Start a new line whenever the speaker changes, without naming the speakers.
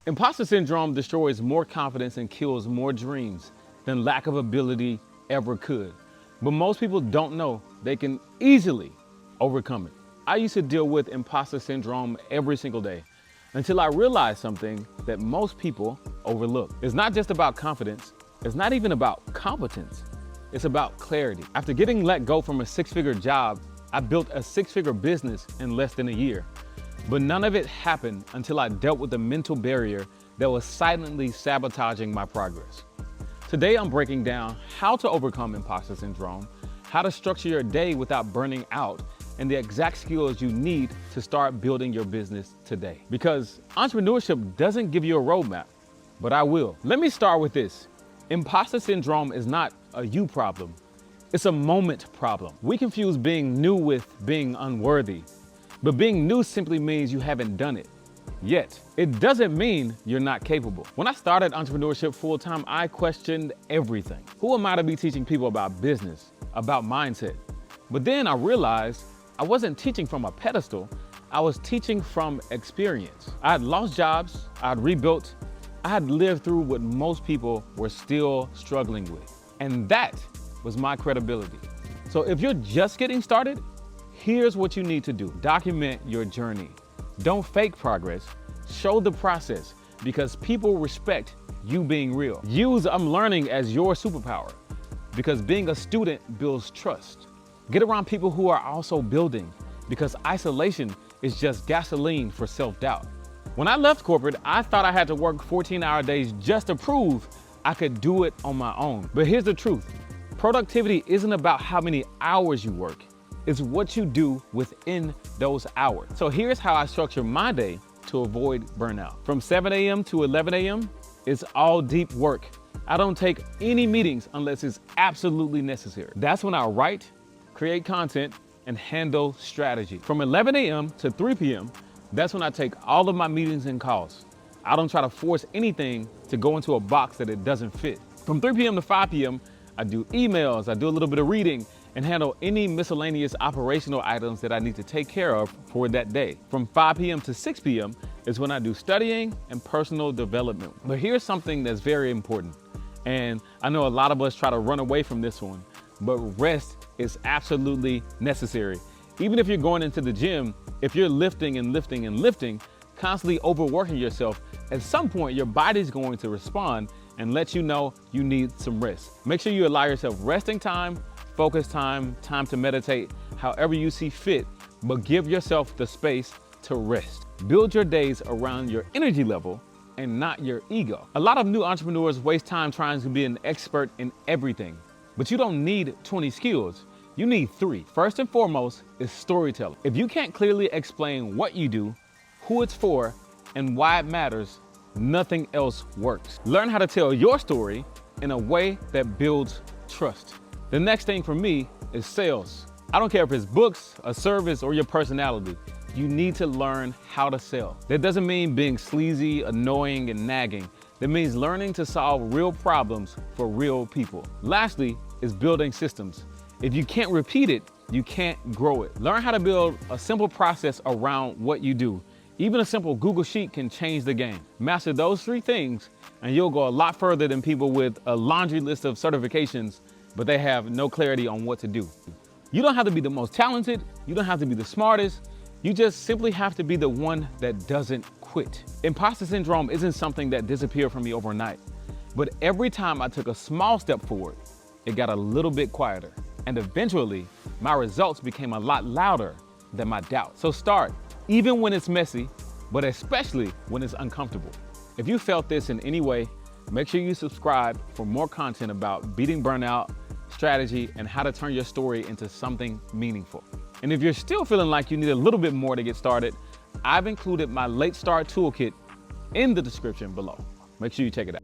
Imposter syndrome destroys more confidence and kills more dreams than lack of ability ever could. But most people don't know they can easily overcome it. I used to deal with imposter syndrome every single day until I realized something that most people overlook. It's not just about confidence. It's not even about competence. It's about clarity. After getting let go from a six-figure job, I built a six-figure business in less than a year. But none of it happened until I dealt with the mental barrier that was silently sabotaging my progress. Today, I'm breaking down how to overcome imposter syndrome, how to structure your day without burning out, and the exact skills you need to start building your business today. Because entrepreneurship doesn't give you a roadmap, but I will. Let me start with this. Imposter syndrome is not a you problem. It's a moment problem. We confuse being new with being unworthy. But being new simply means you haven't done it yet. It doesn't mean you're not capable. When I started entrepreneurship full-time, I questioned everything. Who am I to be teaching people about business, about mindset? But then I realized I wasn't teaching from a pedestal. I was teaching from experience. I had lost jobs, I had rebuilt, I had lived through what most people were still struggling with. And that was my credibility. So if you're just getting started, here's what you need to do. Document your journey. Don't fake progress. Show the process, because people respect you being real. Use I'm learning as your superpower, because being a student builds trust. Get around people who are also building, because isolation is just gasoline for self-doubt. When I left corporate, I thought I had to work 14-hour days just to prove I could do it on my own. But here's the truth. Productivity isn't about how many hours you work. It's what you do within those hours. So here's how I structure my day to avoid burnout. From 7 a.m. to 11 a.m., it's all deep work. I don't take any meetings unless it's absolutely necessary. That's when I write, create content, and handle strategy. From 11 a.m. to 3 p.m., that's when I take all of my meetings and calls. I don't try to force anything to go into a box that it doesn't fit. From 3 p.m. to 5 p.m., I do emails, I do a little bit of reading, and handle any miscellaneous operational items that I need to take care of for that day. From 5 p.m. to 6 p.m. is when I do studying and personal development. But here's something that's very important. And I know a lot of us try to run away from this one, but rest is absolutely necessary. Even if you're going into the gym, if you're lifting and lifting and lifting, constantly overworking yourself, at some point your body's going to respond and let you know you need some rest. Make sure you allow yourself resting time, focus time, time to meditate, however you see fit, but give yourself the space to rest. Build your days around your energy level and not your ego. A lot of new entrepreneurs waste time trying to be an expert in everything, but you don't need 20 skills. You need 3. First and foremost is storytelling. If you can't clearly explain what you do, who it's for, and why it matters, nothing else works. Learn how to tell your story in a way that builds trust. The next thing for me is sales. I don't care if it's books, a service, or your personality. You need to learn how to sell. That doesn't mean being sleazy, annoying, and nagging. That means learning to solve real problems for real people. Lastly is building systems. If you can't repeat it, you can't grow it. Learn how to build a simple process around what you do. Even a simple Google Sheet can change the game. Master those 3 things, and you'll go a lot further than people with a laundry list of certifications, but they have no clarity on what to do. You don't have to be the most talented. You don't have to be the smartest. You just simply have to be the one that doesn't quit. Imposter syndrome isn't something that disappeared from me overnight, but every time I took a small step forward, it got a little bit quieter. And eventually, my results became a lot louder than my doubt. So start, even when it's messy, but especially when it's uncomfortable. If you felt this in any way, make sure you subscribe for more content about beating burnout, strategy, and how to turn your story into something meaningful. And if you're still feeling like you need a little bit more to get started, I've included my Late Start Toolkit in the description below. Make sure you check it out.